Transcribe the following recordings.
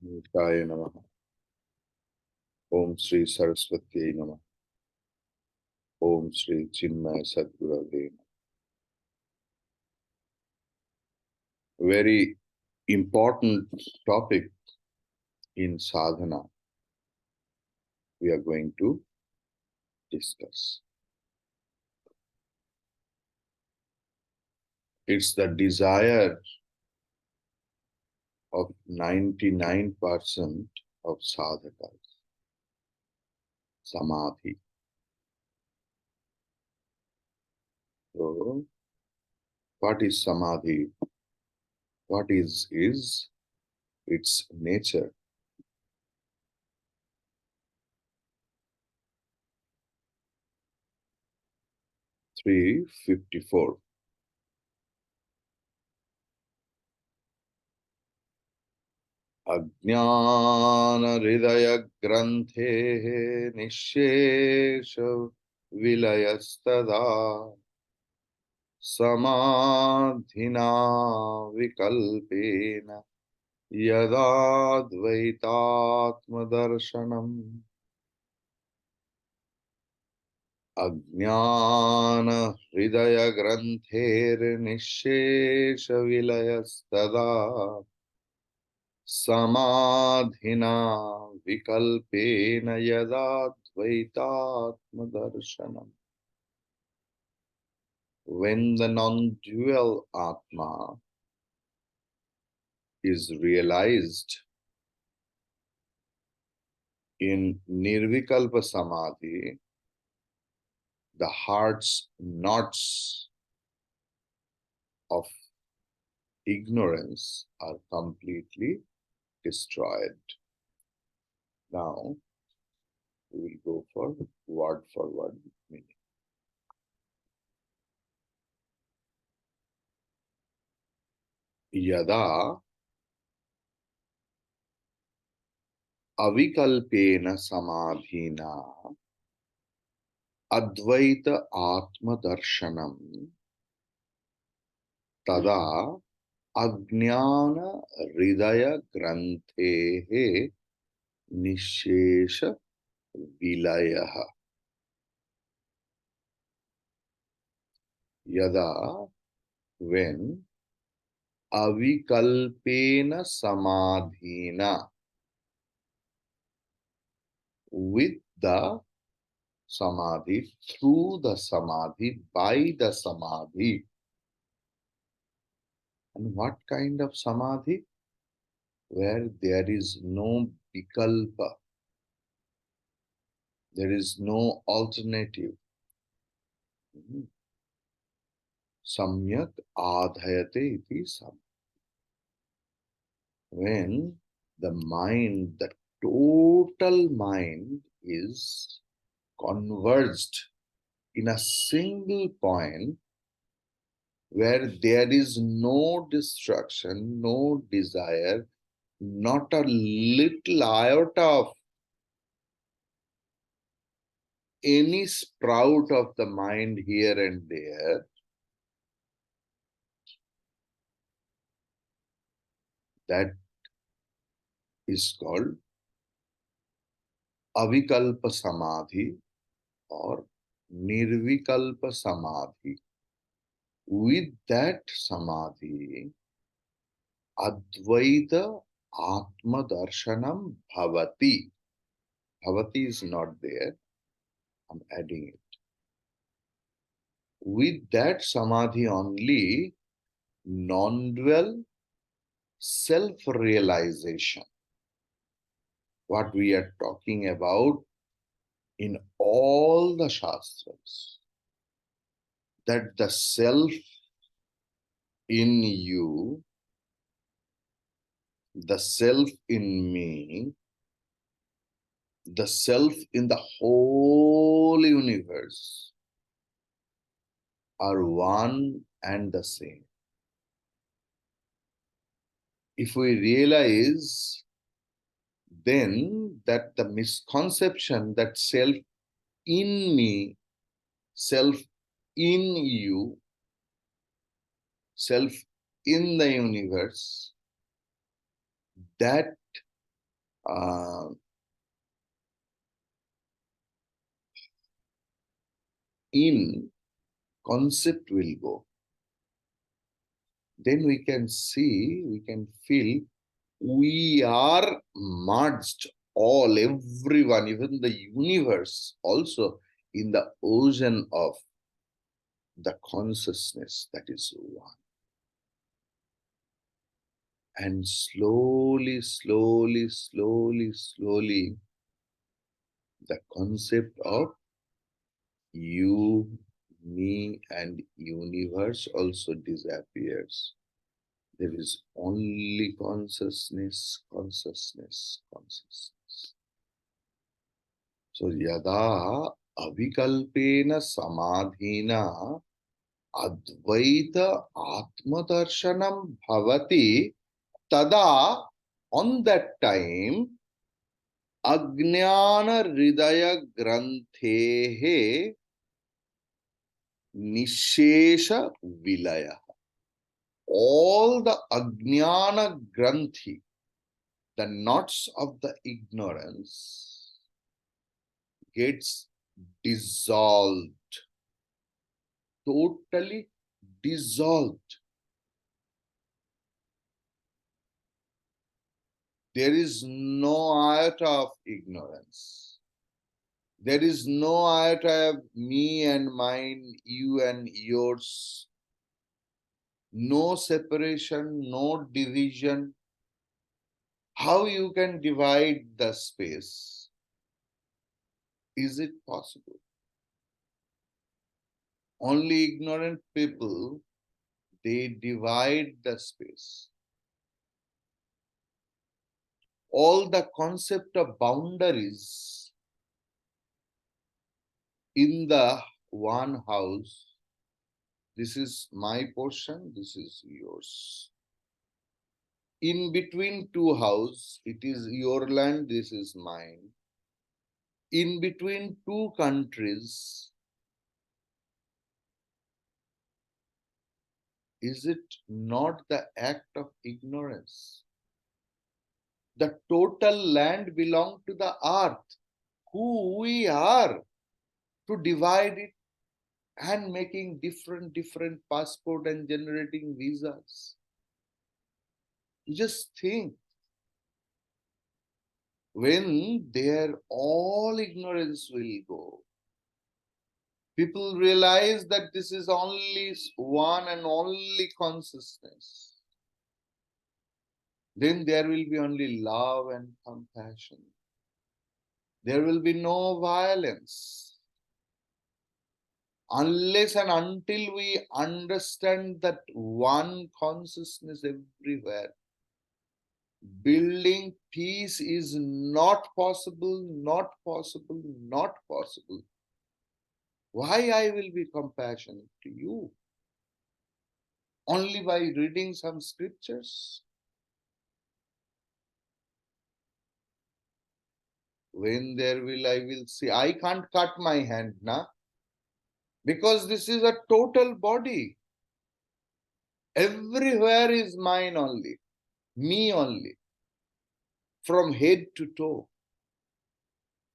Nirvikalpa Namaha. Om Shri Saraswati Namaha. Om Shri Chinmaya Sadgurave Namaha. Very important topic in sadhana we are going to discuss. It's the desire of 99% of sadhakas, samadhi. So, what is samadhi? What is its nature? Three 54. अज्ञान हृदय ग्रंथे निशेष विलयस्तदा समाधिना विकल्पेन यदाद्वैतात्मदर्शनम् अज्ञान हृदय ग्रंथेर्निशेष विलयस्तदा समाधिना विकल्पेन यदाद्वैतात्मदर्शनम्. When the non-dual Atma is realized in nirvikalpa samadhi, the heart's knots of ignorance are completely destroyed. Now, we will go for word meaning. Yada avikalpena samadhina advaita atma darshanam tada ajnana hridaya granthehe nishesha vilayaha. Yada, when avikalpena samadhina, with the samadhi, through the samadhi, by the samadhi. And what kind of samadhi? Where there is no vikalpa, there is no alternative. Samyak adhayate iti sam. When the mind, the total mind is converged in a single point where there is no distraction, no desire, not a little iota of any sprout of the mind here and there, that is called avikalpa samadhi or nirvikalpa samadhi. With that samadhi, advaita atma darshanam bhavati. Bhavati is not there, I'm adding it. With that samadhi only, non-dual self-realization, what we are talking about in all the Shastras, that the self in you, the self in me, the self in the whole universe are one and the same. If we realize then that the misconception that self in me, self in you, self in the universe, that uh, in concept will go. Then we can see, we can feel we are merged, all, everyone, even the universe, also in the ocean of the consciousness that is one. And slowly, slowly, slowly, slowly, the concept of you, me, and universe also disappears. There is only consciousness, consciousness, consciousness. So, yada avikalpena samadhina advaita atmadarshanam bhavati, tada, on that time, Ajnana Hridaya Granthehe Nishesha Vilaya. All the Ajnana Granthi, the knots of the ignorance, gets dissolved, totally dissolved. There is no iota of ignorance. There is no iota of me and mine, you and yours. No separation, no division. How you can divide the space? Is it possible? Only ignorant people, they divide the space. All the concept of boundaries in the one house, this is my portion, this is yours. In between two houses, it is your land, this is mine. In between two countries, is it not the act of ignorance? The total land belongs to the earth. Who we are to divide it and making different passport and generating visas. You just think, when their all ignorance will go, people realize that this is only one and only consciousness. Then there will be only love and compassion. There will be no violence. Unless and until we understand that one consciousness everywhere, building peace is not possible, not possible, not possible. Why I will be compassionate to you? Only by reading some scriptures? When there will, I will see. I can't cut my hand, na? Because this is a total body. Everywhere is mine only, me only, from head to toe.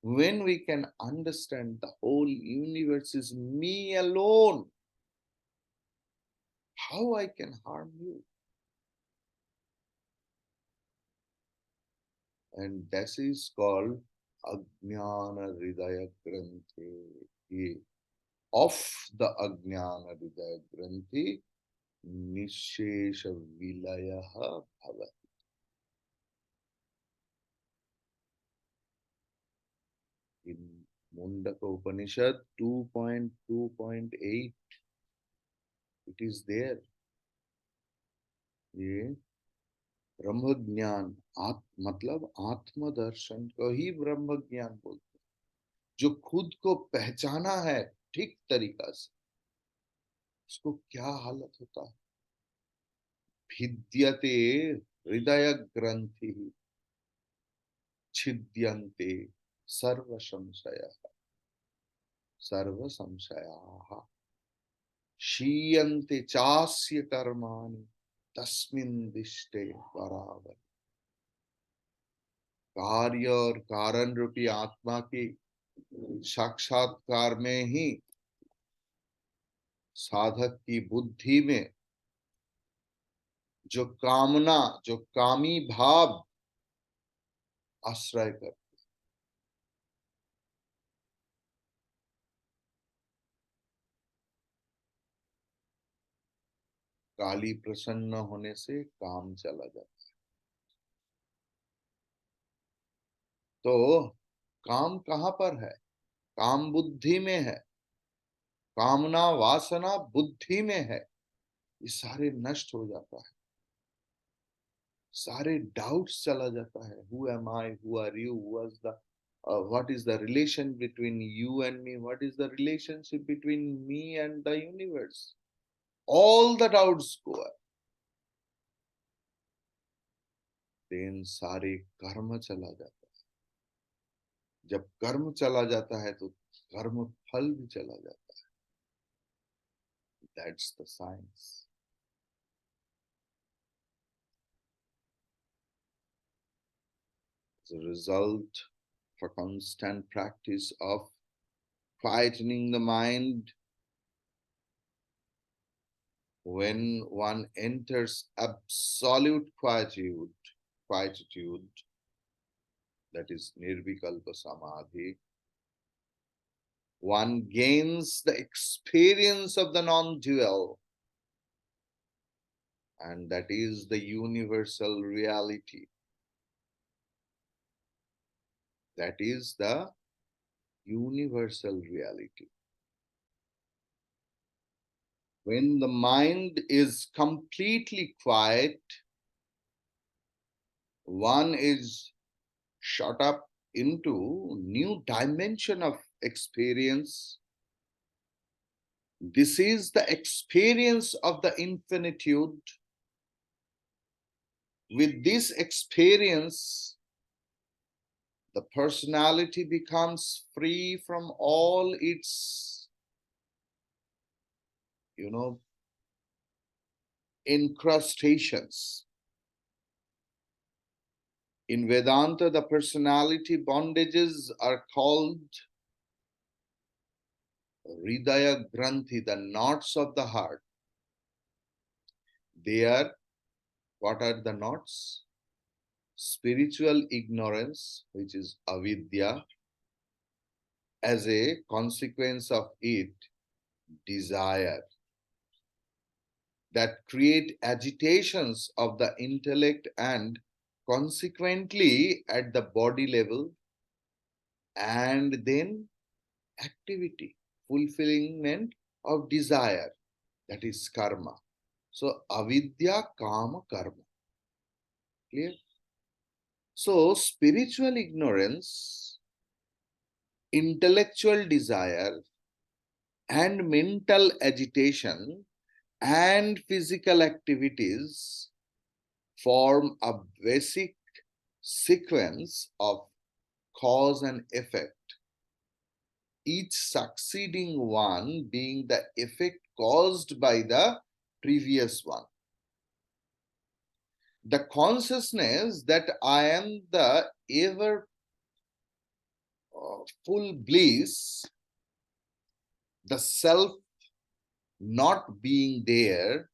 When we can understand the whole universe is me alone, how I can harm you? And this is called Ajnana Hridaya Granthi. Of the Ajnana Hridaya Granthi, Nishesha Vilayaha Bhavat. In Mundaka Upanishad 2.2.8, it is there. ये ब्रह्म ज्ञान मतलब आत्मदर्शन को ही ब्रह्म ज्ञान बोलते हैं। जो खुद को पहचाना है ठीक तरीका से, उसको क्या हालत होता है? भिद्यते हृदय ग्रंथि छिद्यन्ते सर्व संशयाः क्षीयन्ते चास्य कर्माणि तस्मिन् दिष्टे बराबर. कार्य और कारण रूपी आत्मा की साक्षात्कार में ही साधक की बुद्धि में जो कामना, जो कामी भाव आश्रय कर, काली प्रसन्न होने से काम चला जाता है। तो काम कहाँ पर है? काम बुद्धि में है। कामना वासना बुद्धि में है। ये सारे नष्ट हो जाता है, सारे डाउट्स चला जाता है। Who am I, who are you, was the what is the relation between you and me, what is the relationship between me and the universe, all the doubts go away. then सारे कर्म चला जाता है। जब कर्म चला जाता है तो कर्म फल भी चला जाता है। that's the science. As a result, for constant practice of quietening the mind, when one enters absolute quietude, that is nirvikalpa samadhi, one gains the experience of the non-dual, and that is the universal reality. That is the universal reality. When the mind is completely quiet, one is shot up into new dimension of experience. This is the experience of the infinitude. With this experience, the personality becomes free from all its, incrustations. In Vedanta, the personality bondages are called Hridaya Granthi, the knots of the heart. They are, what are the knots? Spiritual ignorance, which is avidya, as a consequence of it, desire, that create agitations of the intellect and consequently at the body level, and then activity, fulfillment of desire, that is karma. So avidya, kama, karma. Clear? So spiritual ignorance, intellectual desire, and mental agitation and physical activities form a basic sequence of cause and effect, each succeeding one being the effect caused by the previous one. The consciousness that I am the ever full bliss, the self not being there,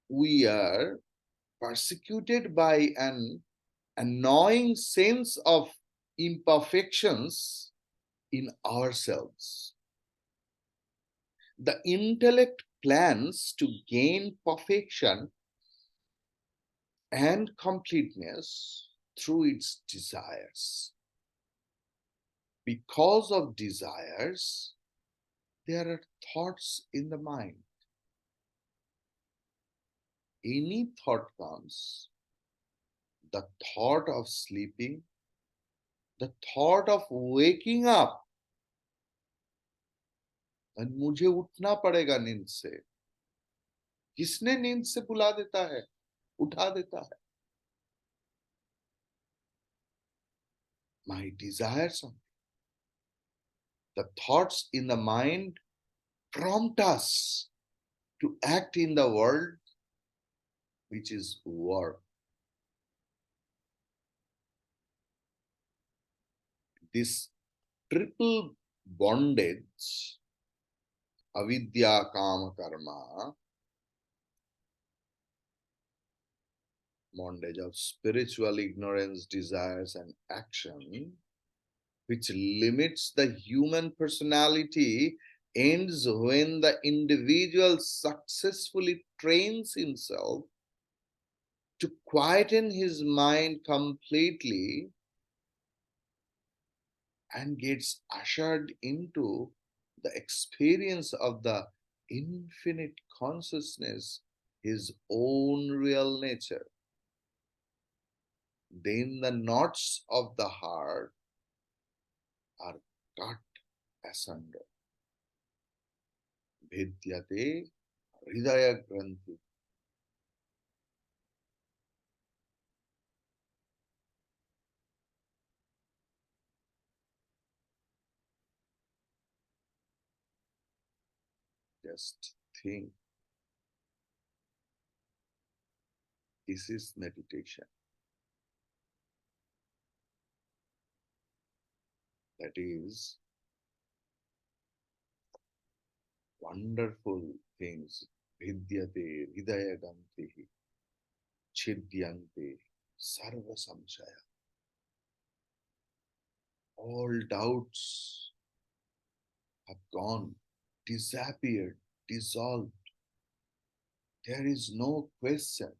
we are persecuted by an annoying sense of imperfections in ourselves. The intellect plans to gain perfection and completeness through its desires. Because of desires, there are thoughts in the mind. Any thought comes, the thought of sleeping, the thought of waking up, and मुझे उठना पड़ेगा नींद से. किसने नींद से बुला देता है, उठा देता है? My desires. The thoughts in the mind prompt us to act in the world, which is work. This triple bondage, avidya, kama, karma, bondage of spiritual ignorance, desires, and action, which limits the human personality, ends when the individual successfully trains himself to quieten his mind completely and gets ushered into the experience of the infinite consciousness, his own real nature. Then the knots of the heart are cut asunder. Bhedyate hridaya granthi. Just think, this is meditation. That is wonderful things. Vidyate hridaya gantihi chidyante sarva samshaya. All doubts have gone, disappeared, dissolved. There is no question.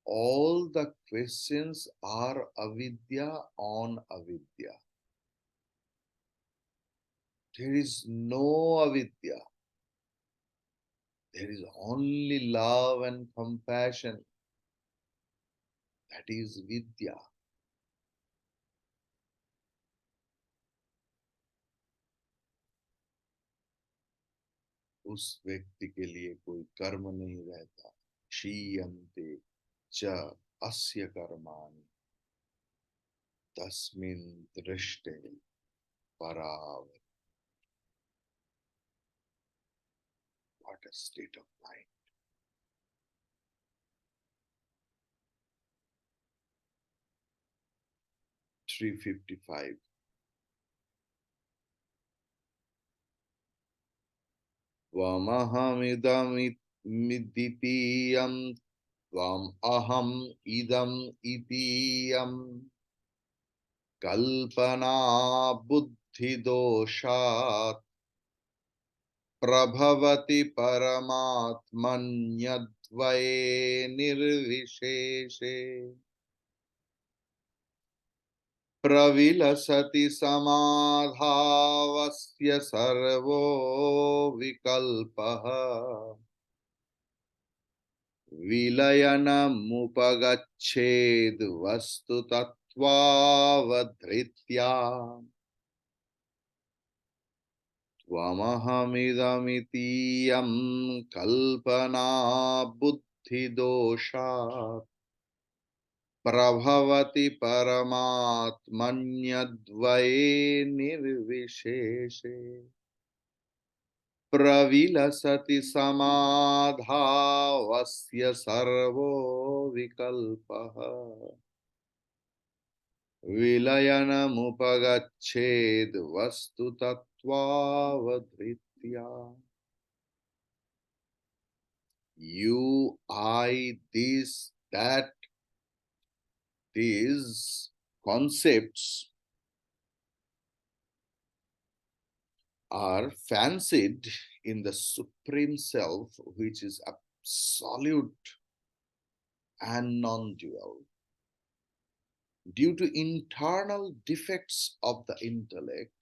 All the questions are avidya on avidya. There is no avidya. There is only love and compassion. That is vidya. उस व्यक्ति के लिए कोई कर्म नहीं रहता. क्षीयन्ते च अस्य कर्माणि तस्मिन् दृष्टे पराव. What a state of mind. 355. Tvamahamidamitidipiyam tvam aham idam itiyam kalpana buddhi doshat prabhavati paramatmanyadvaye nirvisheshe pravilasati samadhavasya sarvo vikalpaha vilayanamupagached vastu tattvavadhritya tvamahamidamityam kalpana buddhi doshat prabhavati paramatmanyadvaye nirvisheshe pravilasati samadhavasya sarvo vikalpaha vilayanamupagached vastu tattvavadhritya. You, I, this, that, these concepts are fancied in the Supreme Self, which is absolute and non-dual. Due to internal defects of the intellect,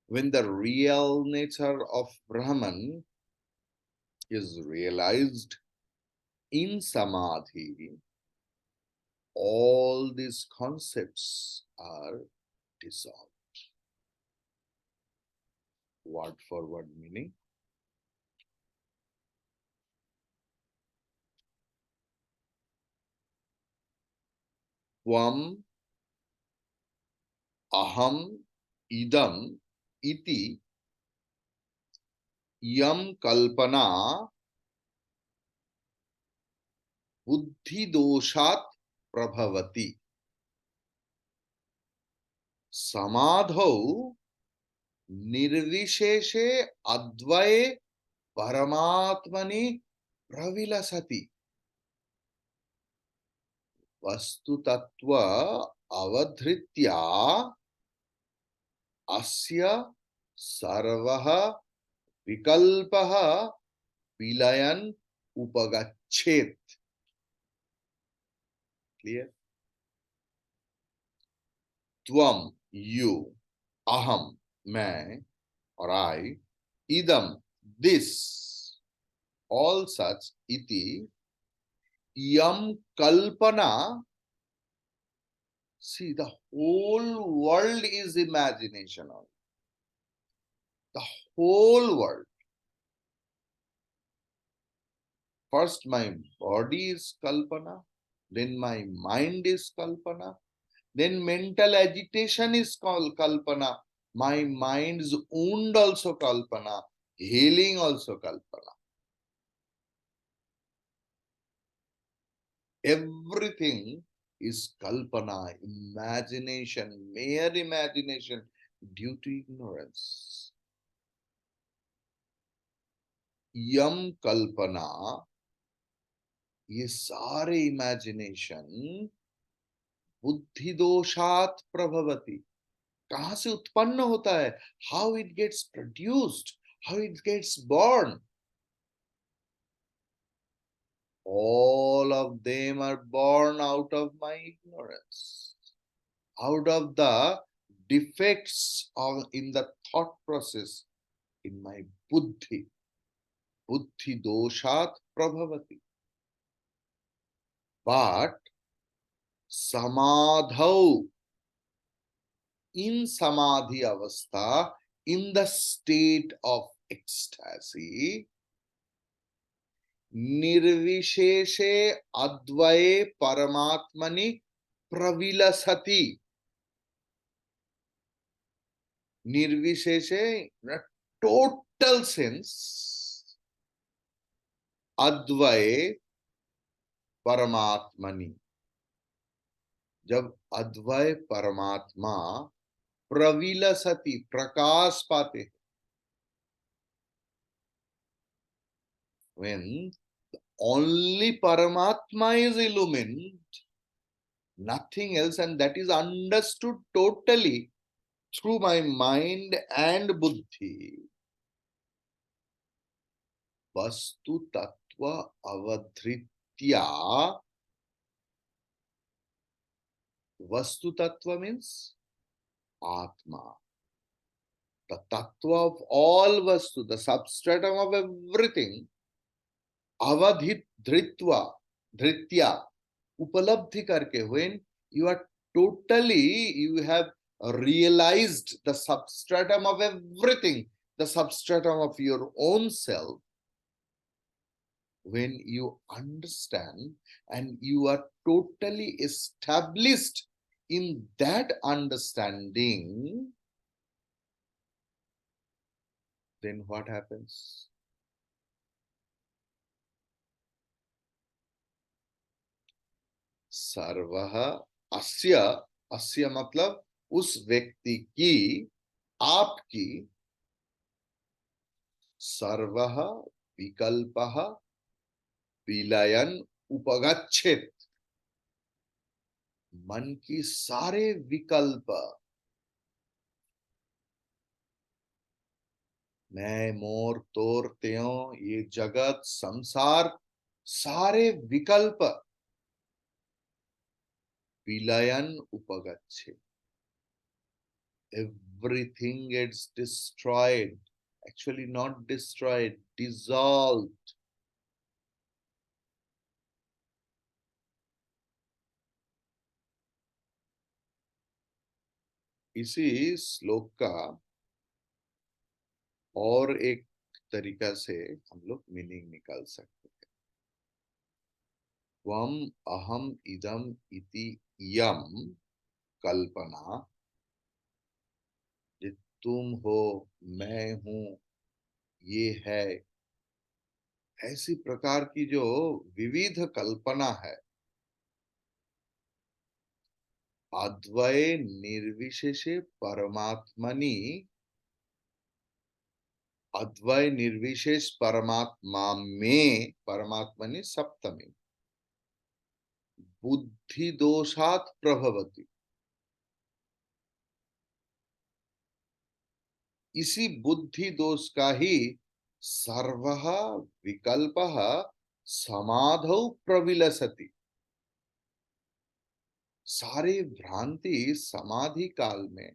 when the real nature of Brahman is realized in samadhi, all these concepts are dissolved. Word for word meaning. Tvam aham idam iti yam kalpana buddhi doshat prabhavati. समाधौ निर्विशेषे अद्वये परमात्मनि प्रविलसति। वस्तुतत्व अवधृत्या अस्य सर्वः विकल्पः विलयन उपगच्छेत। Clear? त्वम you, अहम मैं, और आई, इदम this, all such, इति यम कल्पना। See, the whole world is imagination. The whole world. First, my body is kalpana, then my mind is kalpana, then mental agitation is called kalpana, my mind's wound also kalpana, healing also kalpana. Everything is kalpana, imagination, mere imagination due to ignorance. Yam kalpana, ये सारे imagination बुद्धि दोषात प्रभवति। कहां से उत्पन्न होता है? How it gets produced, how it gets born. All of them are born out of my ignorance, out of the defects of in the thought process in my buddhi. Buddhi doshat prabhavati. But samadhau, in samadhi avastha, in the state of ecstasy, nirvisheshe advaye paramatmani pravilasati. Nirvisheshe, in a total sense, advaye paramatmani. जब अद्वय परमात्मा प्रविलसति, प्रकाश पाते, when only Paramatma is illumined, nothing else, and that is understood totally through my mind and buddhi. Vastu tattva avadhritya. Vastu tattva means Atma. The tattva of all vastu, the substratum of everything. Avadhit dhritva, dhritya, उपलब्धि करके, when you are totally, you have realized the substratum of everything, the substratum of your own self, when you understand and you are totally established in that understanding, then what happens? सर्वः अस्य, अस्य मतलब उस व्यक्ति की, आपकी, सर्वः विकल्पः विलयन उपगच्छेत। मन की सारे विकल्प, मैं, मोर, तोर, त्यों, ये जगत, संसार, सारे विकल्प विलयन उपगच्छेत। Everything gets destroyed. Actually, not destroyed, dissolved. इसी श्लोक का और एक तरीका से हम लोग मीनिंग निकाल सकते हैं। त्वम अहम इदम इति यम कल्पना, ये तुम हो, मैं हूं, ये है, ऐसी प्रकार की जो विविध कल्पना है, अद्वय निर्विशेषे परमात्मनि, अद्वय निर्विशेष परमात्मा में, परमात्मनि सप्तमी, बुद्धि दोषात् प्रभवति। इसी बुद्धि दोष का ही सर्वः विकल्पः समाधौ प्रविलसति। सारे भ्रांति समाधि काल में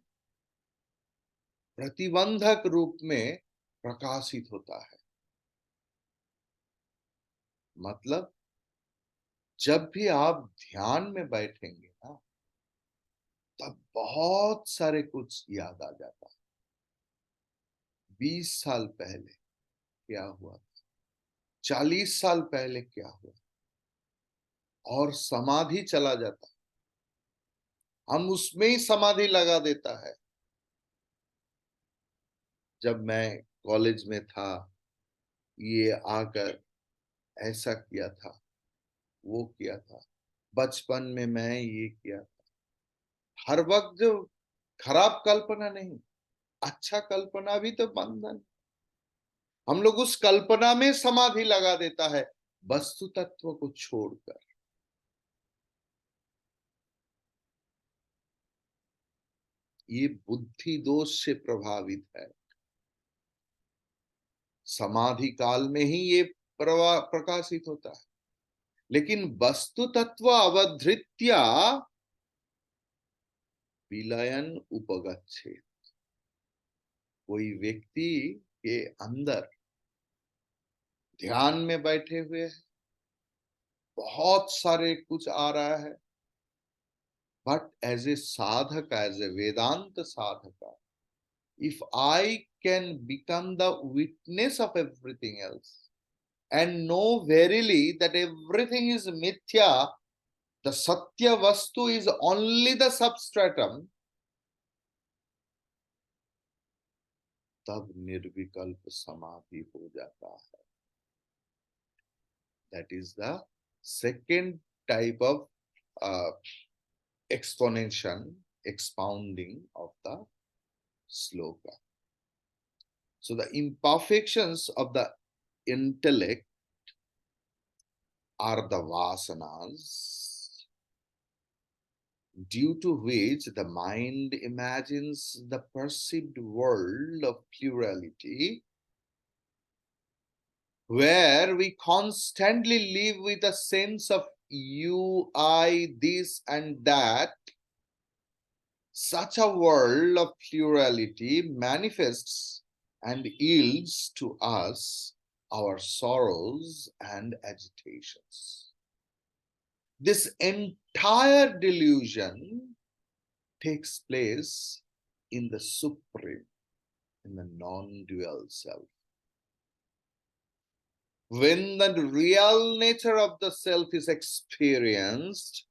प्रतिबंधक रूप में प्रकाशित होता है। मतलब जब भी आप ध्यान में बैठेंगे ना, तब बहुत सारे कुछ याद आ जाता है। 20 साल पहले क्या हुआ, 40 साल पहले क्या हुआ, और समाधि चला जाता है। हम उसमें ही समाधि लगा देता है। जब मैं कॉलेज में था, ये आकर ऐसा किया था, वो किया था, बचपन में मैं ये किया था। हर वक्त जो खराब कल्पना नहीं, अच्छा कल्पना भी तो बंधन। हम लोग उस कल्पना में समाधि लगा देता है, वस्तु तत्व को छोड़कर। ये बुद्धि दोष से प्रभावित है। समाधि काल में ही ये प्रकाशित होता है। लेकिन वस्तु तत्व अवधृत्या विलयन उपगच्छेत। कोई व्यक्ति के अंदर ध्यान में बैठे हुए है, बहुत सारे कुछ आ रहा है, बट एज ए साधक, एज ए वेदांत साधक, if I can become the witness of everything else and know verily that everything is mithya, the satya vastu is only the substratum, तब निर्विकल्प समाधि हो जाता है। That is the second type of uh, explanation, expounding of the sloka. So the imperfections of the intellect are the vasanas, due to which the mind imagines the perceived world of plurality, where we constantly live with a sense of you, I, this, and that. Such a world of plurality manifests and yields to us our sorrows and agitations. This entire delusion takes place in the supreme, in the non-dual self. When the real nature of the self is experienced,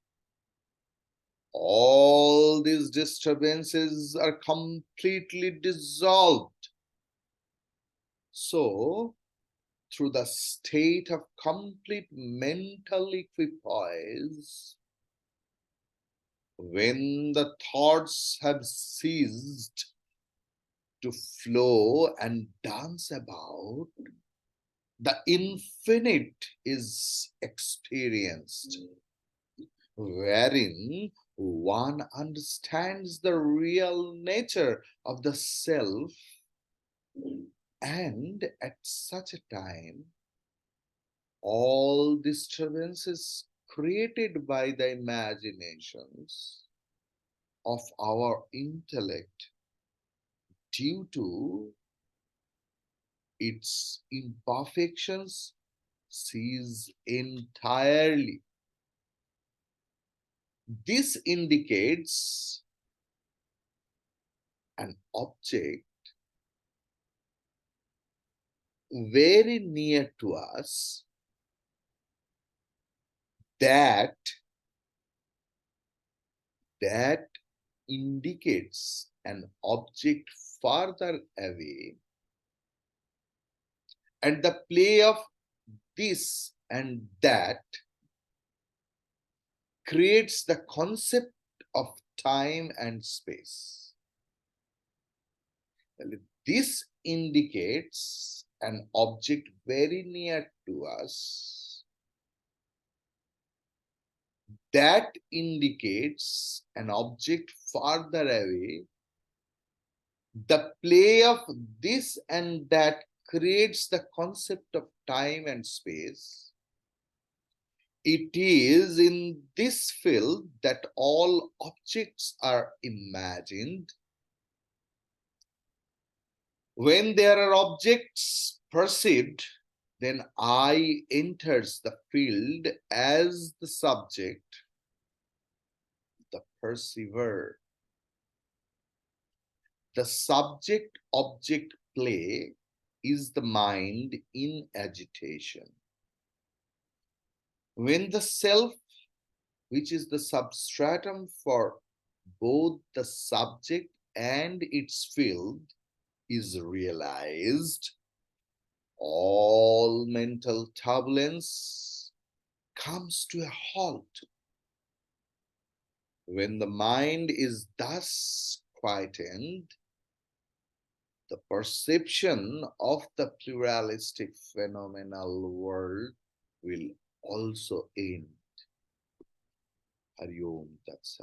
all these disturbances are completely dissolved. So, through the state of complete mental equipoise, when the thoughts have ceased to flow and dance about, the infinite is experienced, wherein one understands the real nature of the self, and at such a time, all disturbances created by the imaginations of our intellect due to its imperfections cease entirely. This indicates an object very near to us that indicates an object farther away, and the play of this and that creates the concept of time and space. This indicates an object very near to us. That indicates an object farther away. The play of this and that creates the concept of time and space. It is in this field that all objects are imagined. When there are objects perceived, then I enters the field as the subject, the perceiver. The subject-object play is the mind in agitation. When the self, which is the substratum for both the subject and its field, is realized, all mental turbulence comes to a halt. When the mind is thus quietened, the perception of the pluralistic phenomenal world will also end. Hari Om Tat Sat.